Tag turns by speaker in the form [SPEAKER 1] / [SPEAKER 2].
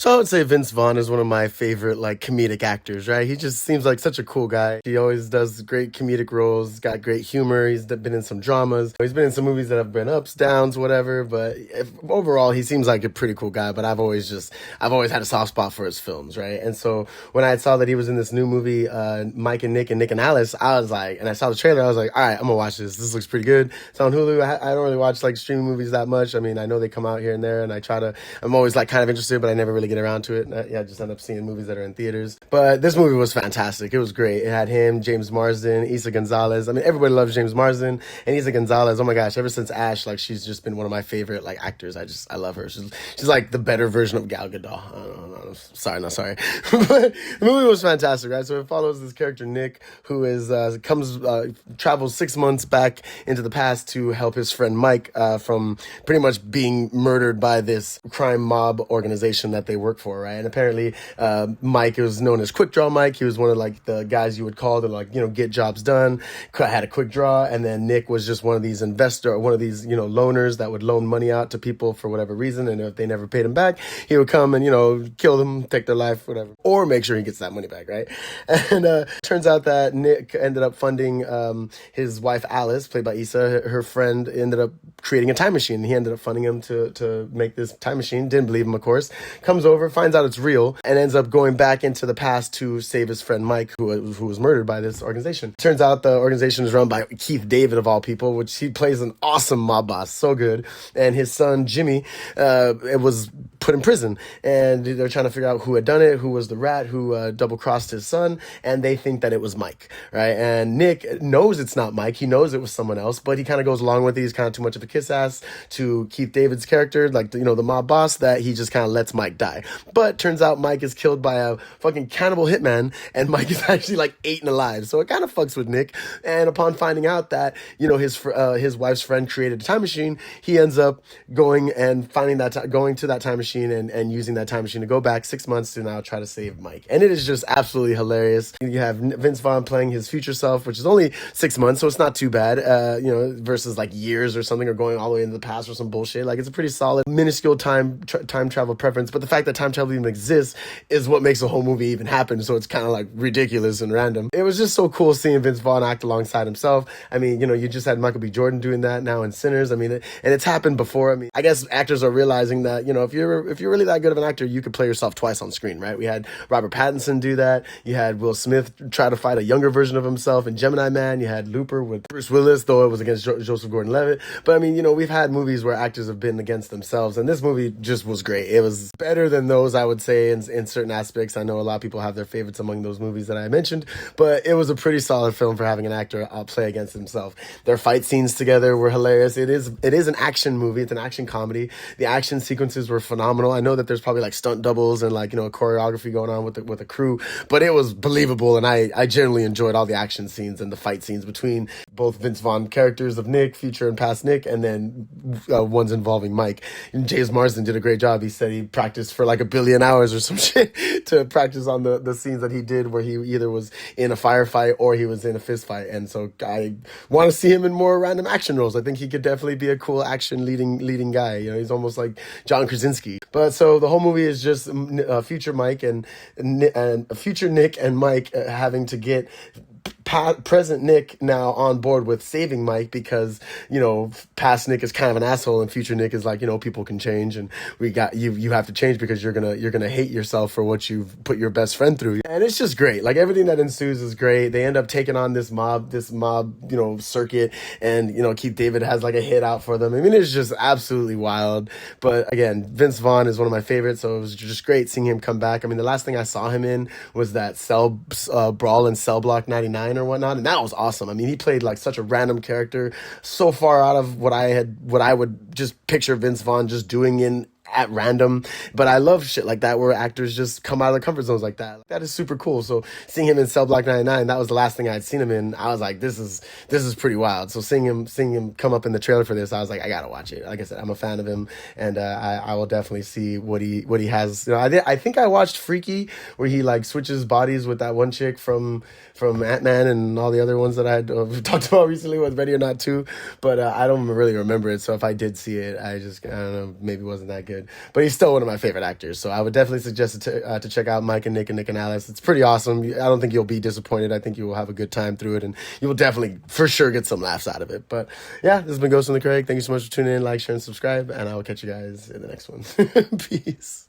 [SPEAKER 1] So I would say Vince Vaughn is one of my favorite like comedic actors, right? He just seems like such a cool guy. He always does great comedic roles, got great humor. He's been in some dramas. He's been in some movies that have been ups, downs, whatever. But overall, he seems like a pretty cool guy. But I've always had a soft spot for his films, right? And so when I saw that he was in this new movie, Mike and Nick and Alice, I was like, and I saw the trailer, I was like, all right, I'm gonna watch this. This looks pretty good. It's on Hulu. I don't really watch like streaming movies that much. I mean, I know they come out here and there, and I'm always like kind of interested, but I never really get around to it. I just end up seeing movies that are in theaters. But this movie was fantastic. It was great. It had him, James Marsden, Isa Gonzalez. I mean, everybody loves James Marsden, and Isa Gonzalez. Oh my gosh, ever since Ash, like she's just been one of my favorite like actors. I love her. She's like the better version of Gal Gadot. I don't know. Sorry, not sorry. But the movie was fantastic, right? So it follows this character Nick, who is travels 6 months back into the past to help his friend Mike from pretty much being murdered by this crime mob organization that they work for, right? And apparently Mike was known as Quick Draw Mike. He was one of like the guys you would call to like, get jobs done, had a quick draw. And then Nick was just one of these loners that would loan money out to people for whatever reason. And if they never paid him back, he would come and, kill them, take their life, whatever, or make sure he gets that money back, right? And turns out that Nick ended up funding his wife Alice, played by Issa. Her friend ended up creating a time machine. He ended up funding him to make this time machine. Didn't believe him, of course. Comes over, finds out it's real, and ends up going back into the past to save his friend Mike, who was murdered by this organization. Turns out the organization is run by Keith David, of all people, which he plays an awesome mob boss. So good. And his son, Jimmy, was put in prison. And they're trying to figure out who had done it, who was the rat, who double-crossed his son, and they think that it was Mike, right? And Nick knows it's not Mike. He knows it was someone else, but he kind of goes along with it. He's kind of too much of a kiss-ass to Keith David's character, like, the mob boss, that he just kind of lets Mike die. But turns out Mike is killed by a fucking cannibal hitman, and Mike is actually like eaten alive. So it kind of fucks with Nick. And upon finding out that, his wife's friend created a time machine, he ends up going and going to that time machine and using that time machine to go back 6 months to now try to save Mike. And it is just absolutely hilarious. You have Vince Vaughn playing his future self, which is only 6 months, so it's not too bad, versus like years or something, or going all the way into the past or some bullshit. Like, it's a pretty solid, minuscule time travel preference, but the fact that time travel even exists is what makes the whole movie even happen, so it's kind of like ridiculous and random. It was just so cool seeing Vince Vaughn act alongside himself. I mean, you just had Michael B. Jordan doing that now in Sinners. I mean, and it's happened before. I mean, I guess actors are realizing that, if you're really that good of an actor, you could play yourself twice on screen, right? We had Robert Pattinson do that. You had Will Smith try to fight a younger version of himself in Gemini Man. You had Looper with Bruce Willis, though it was against Joseph Gordon-Levitt. But I mean, we've had movies where actors have been against themselves, and this movie just was great. It was better than those, I would say, in certain aspects. I know a lot of people have their favorites among those movies that I mentioned, but it was a pretty solid film for having an actor play against himself. Their fight scenes together were hilarious. It is an action movie. It's an action comedy. The action sequences were phenomenal. I know that there's probably like stunt doubles and like, choreography going on with the crew, but it was believable, and I generally enjoyed all the action scenes and the fight scenes between both Vince Vaughn characters of Nick, future and past Nick, and then ones involving Mike. And James Marsden did a great job. He said he practiced for like 1 billion hours or some shit to practice on the scenes that he did where he either was in a firefight or he was in a fist fight. And so I want to see him in more random action roles. I think he could definitely be a cool action leading guy. He's almost like John Krasinski. But so the whole movie is just future Mike and future Nick and Mike having to get present Nick now on board with saving Mike, because past Nick is kind of an asshole and future Nick is like, people can change, and you have to change because you're gonna hate yourself for what you've put your best friend through. And it's just great. Like, everything that ensues is great. They end up taking on this mob circuit, and Keith David has like a hit out for them. I mean, it's just absolutely wild. But again, Vince Vaughn is one of my favorites, so it was just great seeing him come back. I mean, the last thing I saw him in was that Brawl in Cell Block 99 or whatnot, and that was awesome. I mean, he played like such a random character, so far out of what I would just picture Vince Vaughn just doing at random. But I love shit like that, where actors just come out of their comfort zones like that. That is super cool. So seeing him in Cell Block 99, that was the last thing I had seen him in. I was like, this is pretty wild. So seeing him come up in the trailer for this, I was like, I gotta watch it. Like I said, I'm a fan of him, and I will definitely see what he has. I think I watched Freaky, where he like switches bodies with that one chick from Ant-Man and all the other ones that I had talked about recently with Ready or Not 2, but I don't really remember it. So if I did see it, I don't know, maybe it wasn't that good. good. But he's still one of my favorite actors. So I would definitely suggest to check out Mike and Nick and Alice. It's pretty awesome. I don't think you'll be disappointed. I think you will have a good time through it, and you will definitely, for sure, get some laughs out of it. But yeah, this has been Ghost in the Craig. Thank you so much for tuning in. Like, share, and subscribe, and I will catch you guys in the next one. Peace.